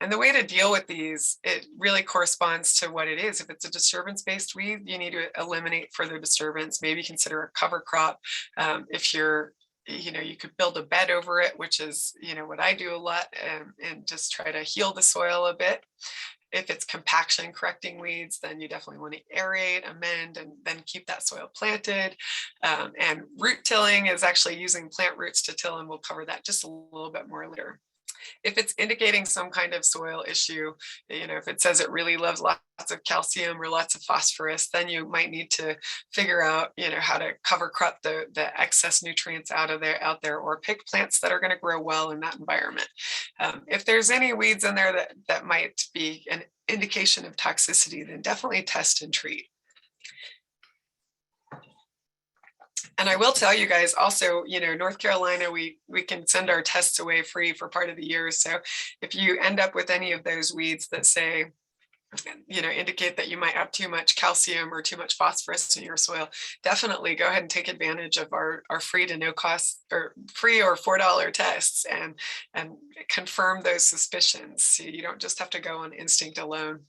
And the way to deal with these, it really corresponds to what it is. If it's a disturbance-based weed, you need to eliminate further disturbance, maybe consider a cover crop. If you're, you could build a bed over it, which is, what I do a lot, and just try to heal the soil a bit. If it's compaction correcting weeds, then you definitely want to aerate, amend, and then keep that soil planted. And root tilling is actually using plant roots to till, and we'll cover that just a little bit more later. If it's indicating some kind of soil issue, if it says it really loves lots of calcium or lots of phosphorus, then you might need to figure out, how to cover crop the excess nutrients out there, or pick plants that are going to grow well in that environment. If there's any weeds in there that might be an indication of toxicity, then definitely test and treat. And I will tell you guys also, North Carolina, we can send our tests away free for part of the year. So if you end up with any of those weeds that say, indicate that you might have too much calcium or too much phosphorus in your soil, definitely go ahead and take advantage of our free to no cost, or free or $4 tests, and confirm those suspicions. So you don't just have to go on instinct alone.